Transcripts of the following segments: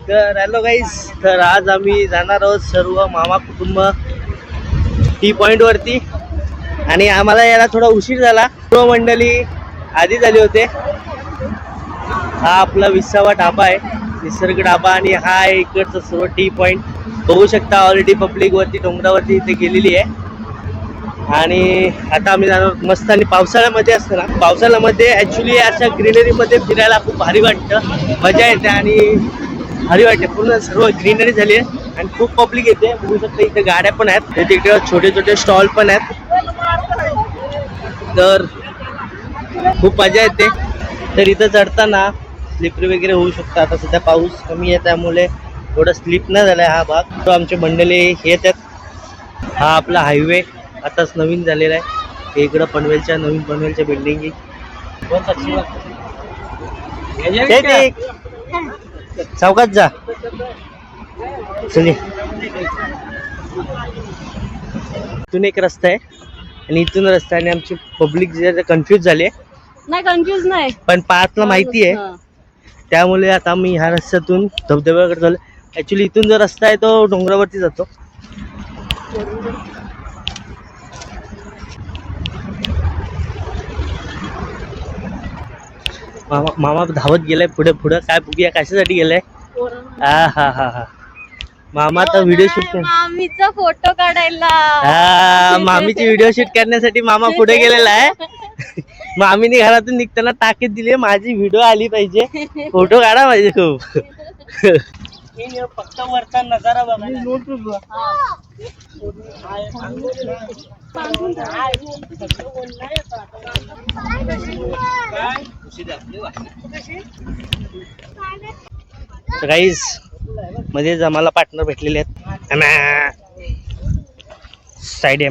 तर hello guys, तर आज आम्ही जाणार आहोत सर्व मामा कुटुंब टी पॉइंट वरती. आणि आम्हाला यायला थोडा उशीर झाला. सर्व मंडळी आधी झाले होते. हा आपला 20वा ढाबा आहे, निसर्ग ढाबा. आणि हा आहे इकडचं सर्व टी पॉइंट. बघू शकता ऑलरेडी पब्लिक वरती डोंगरावरती इथे गेलेली आहे. आणि आता आम्ही जाणार मस्त. आणि पावसाळ्यामध्ये असतं ना, पावसाळ्यामध्ये ऍक्च्युली अशा ग्रीनरीमध्ये फिरायला खूप भारी वाटतं, मजा येते आणि भारी वाटते. पूर्ण सर्व ग्रीनरी झाली आहे आणि खूप पब्लिक येते. बघू शकता इथे गाड्या पण आहेत, तिकडे छोटे छोटे स्टॉल पण आहेत. तर खूप मजा येते. तर इथं चढताना स्लिपरी वगैरे होऊ शकतं. आता सध्या पाऊस कमी आहे त्यामुळे थोडं स्लिप नाही झालाय हा भाग. तो आमचे मंडळी येत आहेत. हा आपला हायवे आताच नवीन झालेला आहे. इकडं पनवेलच्या नवीन पनवेलच्या बिल्डिंग चौकात जा. चल इथून एक रस्ता आहे आणि इथून रस्ता आहे. आणि आमची पब्लिक जे कन्फ्युज झाली नाही, कन्फ्युज नाही, पण पाथला माहिती आहे, त्यामुळे आता आम्ही ह्या रस्त्यातून धबधब्याकडे चाललो. ऍक्च्युली इथून जो रस्ता आहे तो डोंगरावरती जातो. मामा धावत गेलाय पुढे पुढे. काय बघूया कशासाठी गेलाय. हा हा हा हा मामा आता व्हिडिओ शूट मामीचा फोटो काढायला. हा मामीची व्हिडिओ शूट करण्यासाठी मामा पुढे गेलेला आहे. मामीने घरातून निघताना ताकीद दिली, माझी व्हिडिओ आली पाहिजे, फोटो काढा पाहिजे खूप. फक्त वरचा नजारा बघा. गाईज मध्येच आम्हाला पार्टनर भेटलेले आहेत. साईड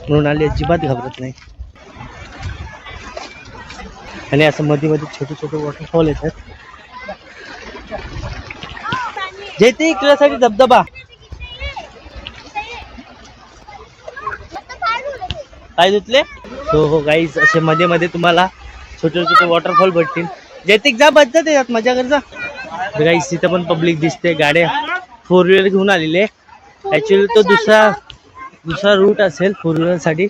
मृणाली अजिबात घाबरत नाही. आणि असं मध्ये मध्ये छोटे छोटे वॉटरफॉल येतात. जेथे इकडसाठी धबधबा काय धुतले. हो गाईज, असे मध्ये मध्ये तुम्हाला छोटे छोटे वॉटरफॉल भेटतील. जैतिक जा, बस जा, त्याच्यात मजा कर जा. गाईज तिथं पण पब्लिक दिसते, गाड्या 4 व्हीलर घेऊन आलेले. ऍक्च्युली तो दुसरा रूट असेल 4 व्हीलर साठी.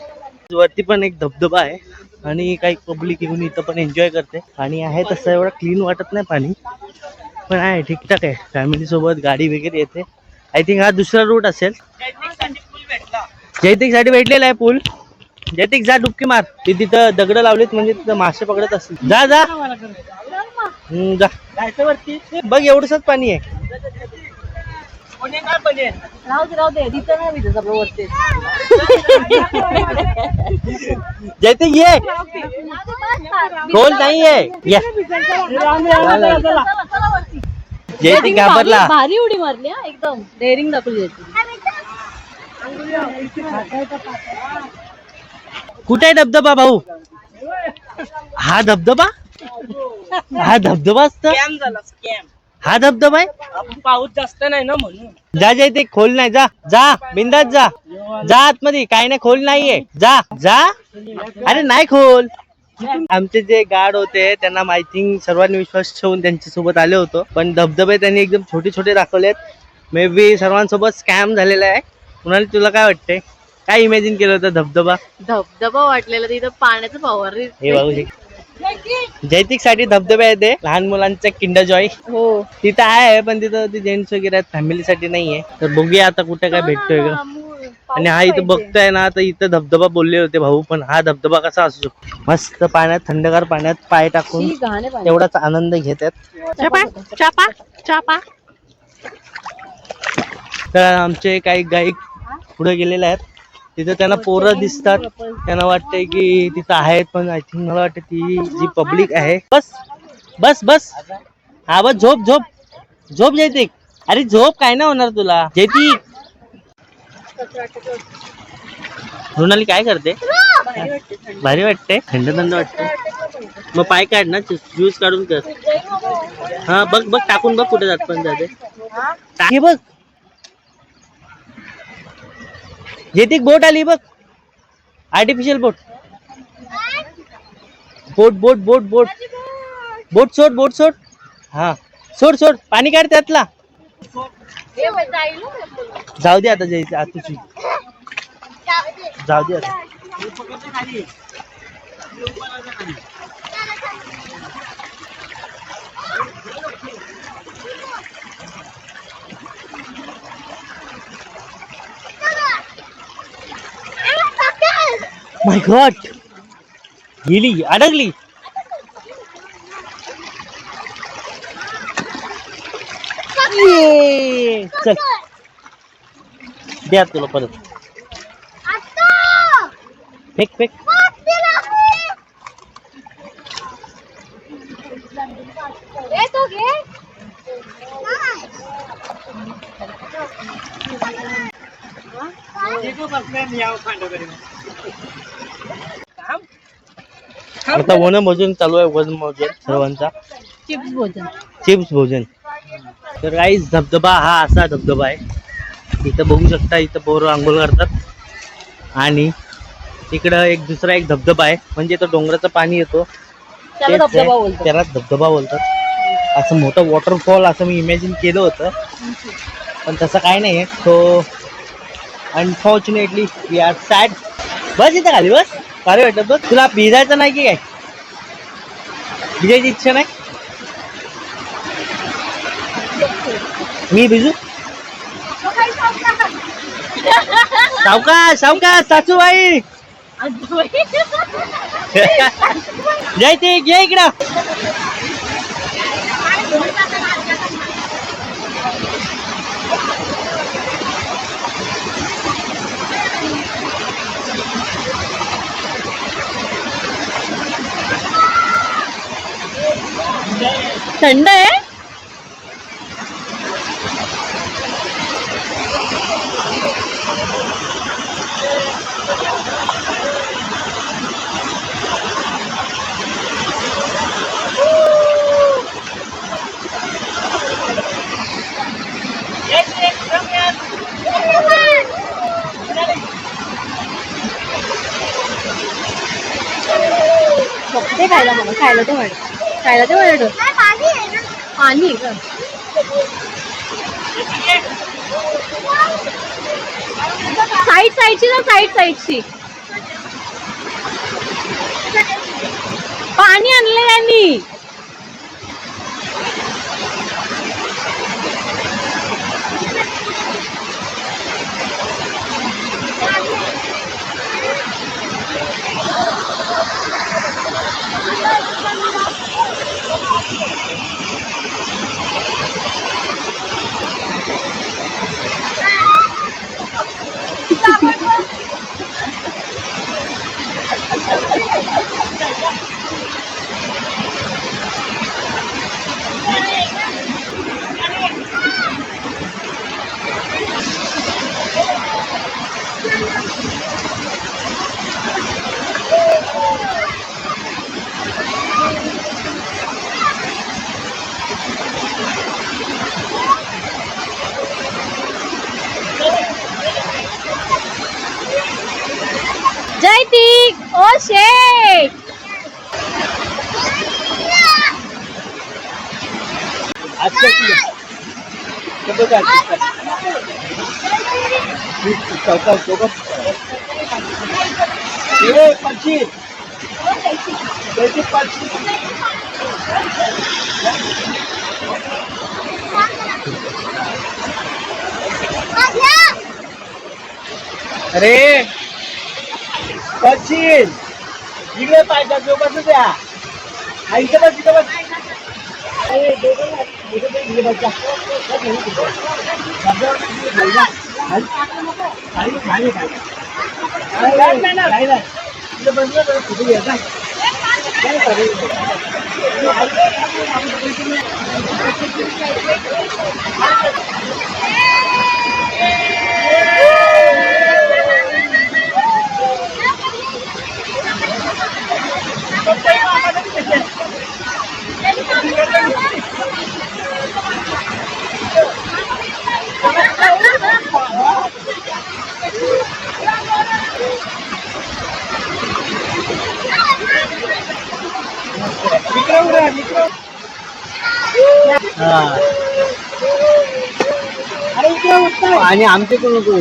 वरती पण एक धबधबा आहे आणि काही पब्लिक येऊन इथं पण एन्जॉय करते. पाणी आहे तसं एवढं क्लीन वाटत नाही पाणी, पण आहे ठीकठाक आहे. फॅमिली सोबत गाडी वगैरे येते. आय थिंक हा दुसरा रूट असेल. जैतिक साठी भेटलेला आहे पूल. जैतिक जा, डुबकी मार. तिथं दगड लावलीत म्हणजे तिथं मासे पकडत असतील. जा जा जा, जायचं वरती. बघ एवढंच पाणी आहे. राहू दे तिथं नाही मी तुझं वरती. जैतिक ये, खोल नाही आहे. जैतिक घाबरला. भारी उडी मारली हा, एकदम डेअरिंग दाखवली. कुठे आहे धबधबा भाऊ. हा धबधबा असतं. हा धबधबा आहे. पाऊस जास्त नाही ना म्हणून. जा जैतिक, खोल नाही. जा जा बिंदास जा. जा आतमध्ये, काय नाही, खोल नाहीये. जा जा. अरे नाही खोल. आमचे जे गार्ड होते त्यांना आय थिंक सर्वांनी विश्वास ठेवून त्यांच्या सोबत आले होतो, पण धबधबे त्यांनी एकदम छोटे छोटे दाखवलेत. मे बी सर्वांसोबत स्कॅम झालेला आहे. कुणाला तुला काय वाटतंय, काय इमॅजिन केलं होतं. धबधबा वाटलेला तिथं पाण्याचं फवारणी. हे बघू जैतिक साठी धबधबे आहे ते लहान मुलांचा किंडर जॉय. हो तिथं आहे, पण तिथं ते जेंट्स वगैरे आहेत, फॅमिली साठी नाहीये. तर बघूया आता कुठे काय भेटतोय का. आणि हा इथं बघताय ना, तर इथं धबधबा बोलले होते भाऊ, पण हा धबधबा कसा असू शकतो. मस्त पाण्यात, थंडगार पाण्यात पाय टाकून तेवढाच आनंद घेतात. तर आमचे काही गाईक पुढे गेलेले आहेत. तिथे त्यांना पोरं दिसतात, त्यांना वाटतंय की तिथं आहेत, पण आय थिंक मला वाटतं ती जी पब्लिक आहे. बस बस बस, हा बस. झोप झोप झोप जैतिक. अरे झोप, काय नाही होणार तुला. जैतिक मृणाली काय करते. भारी वाटते, थंड थंड वाटते. मग पाय काढ ना, ज्यूस काढून कर. हा बघ बघ, टाकून बघ कुठे जात पण जाते. टाके बघ जैतिक, बोट आली बघ, आर्टिफिशियल बोट. बोट बोट बोट बोट बोट सोड, बोट सोड. हा सोड सोड पाणी काढ त्यातला. जाऊ दे आता जायचं आता जाऊ दे आता. माय गॉड गेली अडकली. चल द्या तुला परत फेक फेक. आता वजन भोजन चालू आहे. वजन भोजन सर्वांचा चिप्स भोजन. चिप्स भोजन. तर गाईस धबधबा हा असा धबधबा आहे. इथं बघू शकता इथं पोरं आंघोळ करतात आणि इकडं एक दुसरा एक धबधबा आहे म्हणजे तो डोंगराचं पाणी येतो त्याला धबधबा बोलतात. त्याला धबधबा बोलतात. असं मोठं वॉटरफॉल असं मी इमॅजिन केलं होतं पण तसं काय नाही आहे. तो अनफॉर्च्युनेटली वी आर सॅड. बस इथं खाली बस. अरे वाटत बस. तुला भिजायचं नाही की काय? भिजायची इच्छा नाही? मी भिजू? सावकाश सावकाश सासूबाई. जयती घे इकडं. थंड आहे. ते खायला मला खायला ते वाढ खायला ते वाढ पाणी आहे का? साईड साईडची ना साईड साईडची पाणी आणलं यांनी. जयती ओ शेट. अरे पक्षी इकडे पाहिजे जो बस द्या. इकडे बस इकडे बस. आणि आमचे कोण नको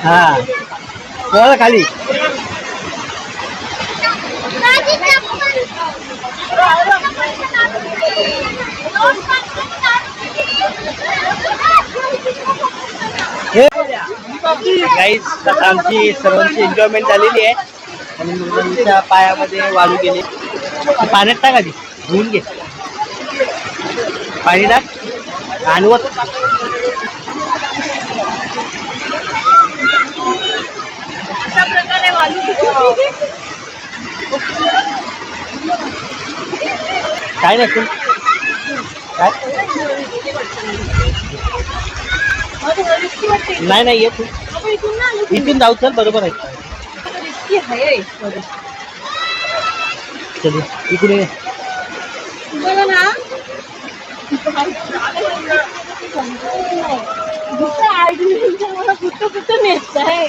हा बोला खाली गाईस आमची सर्वांची एन्जॉयमेंट झालेली आहे आणि मुलांच्या पायामध्ये वाळू गेले पाण्यात टाक आधी धुवून घे पाणी टाक आणि काय नाही तू काय नाही नाही येत इथून जाऊ चल बरोबर आहे चल इकडे बघा ना मला कुठं कुठं नेत आहे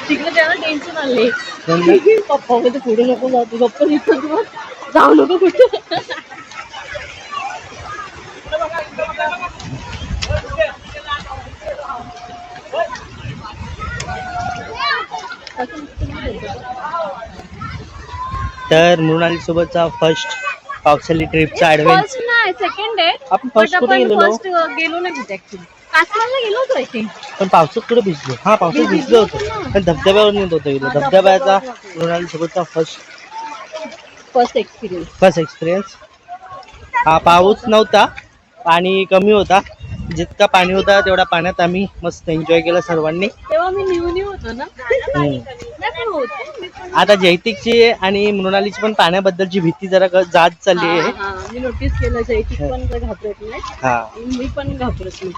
तिकडे त्याला टेन्शन आले पप्पा मध्ये पुढे नको जाऊ तू गप्प निघतो जाऊ नको कुठे तर मृणाली सोबतचा फर्स्ट पावसाळी ट्रिपचा ऍडव्हेंचर फर्स्ट नाही सेकंड आहे आपण फर्स्ट कुठे गेलो फर्स्ट गेलो नाही कुठे ऍक्च्युली कासवाला गेलो होतो आय थिंक पण पावसात कुठे भिजलो हा पावसात भिजलो होतो पण धबधब्यावर नेत होतो गेलो धबधब्याचा मृणाली सोबतचा फर्स्ट एक्सपिरियन्स हा पाऊस नव्हता पाणी कमी होता जितका पाणी होता तेवढा पाण्यात आम्ही मस्त एन्जॉय केलं सर्वांनी तेव्हा मी न्यू होतो ना आता जैतिकची आणि मृणालीची पण पाण्याबद्दलची भीती जरा जात चालली आहे मी नोटीस केलं जैतिक पण घाबरत नाही हा मी पण घाबरत नाही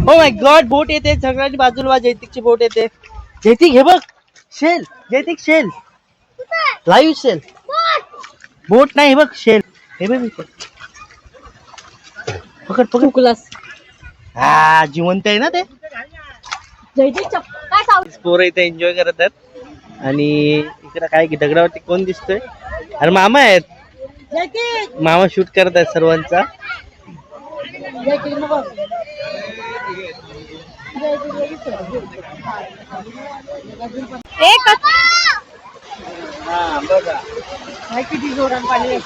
हो माय गॉड बोट येते सगळ्यांनी बाजूला जैतिकची बोट येते जैतिक हे बघ शेल जैतिक शेल लाईव्ह शेल बोट नाही हे बघ शेल हे बघ पकड पकड तुकलास हा जिवंत आहे ना ते जैतिक काय पोरं इथे एन्जॉय करत आहेत आणि इकडे काय दगडावरती कोण दिसतोय अरे मामा आहेत मामा शूट करत आहेत सर्वांचा किती जोरात पाणी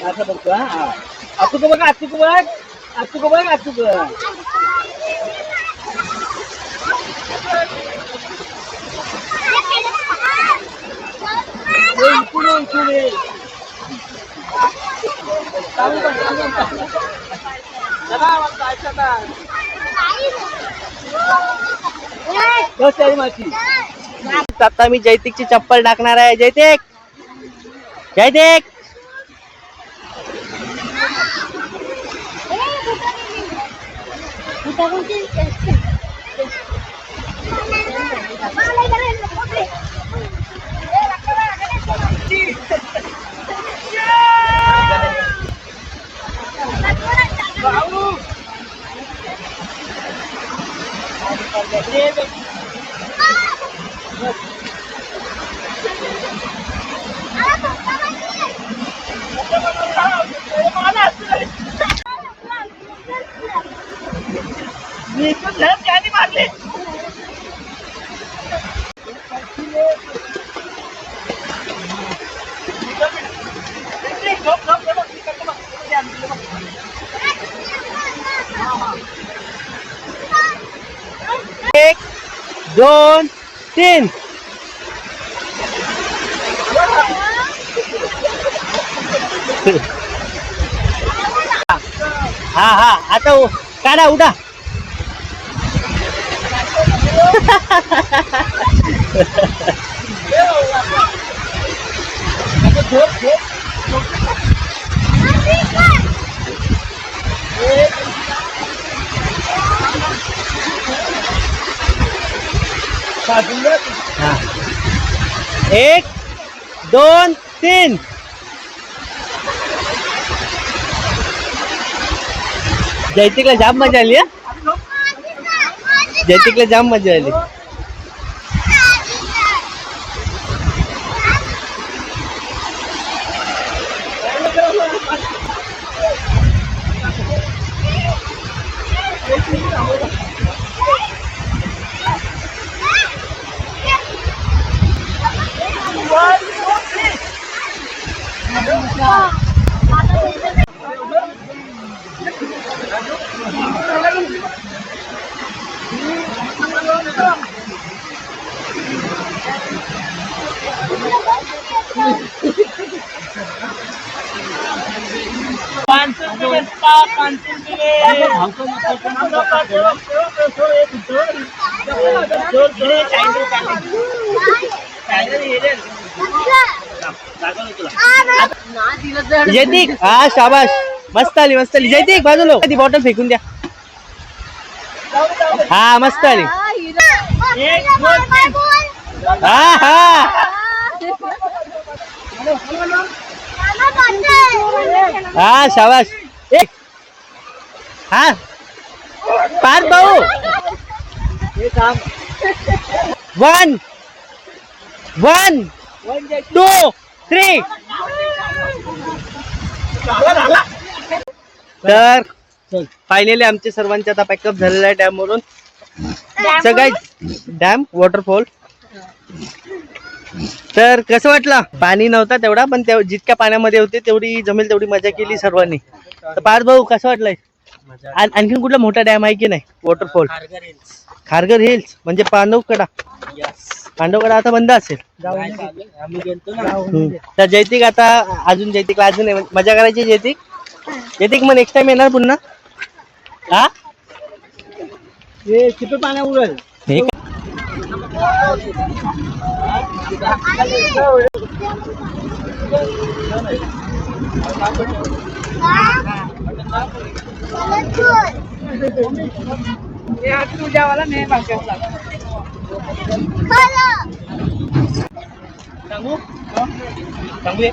असं बघतो हा अचूक बघ अचूक बघ अचूक बघ अचूक आता मी जैतिकची चप्पल टाकणार आहे जैतिक जैतिक 2 3 हा हा आता काढा उडा. हा. 1 2 3 जैतिकला जाम मजा आली हा? जैतिकला जाम मजा आली. जैतिक हा शाबाश मस्त आली जैतिक बाजूला ती बॉटल फेकून द्या. हा मस्त आली. हा हा हा शाबाश. एक हा पाच भाऊ 1 1 2 3 तर फायनली आमचे सर्वांचे आता पॅकअप झालेलं आहे डॅम वरून. सगळं डॅम वॉटरफॉल. तर कसं वाटलं? पाणी नव्हता तेवढा पण जितक्या पाण्यामध्ये होते तेवढी जमेल तेवढी मजा केली सर्वांनी. तर पार्थ भाऊ कसं वाटलंय? आणखीन कुठला मोठा डॅम आहे की नाही वॉटरफॉल? खारघर हिल्स म्हणजे पांडवकडा. पांडवकडा आता बंद असेल. तर जैतिक आता जैतिकला अजून मजा करायची. जैतिक मग नेक्स्ट टाइम येणार पुन्हा. हा किती पाण्या उडल तुझ्यावाला नाही सांगू सांगू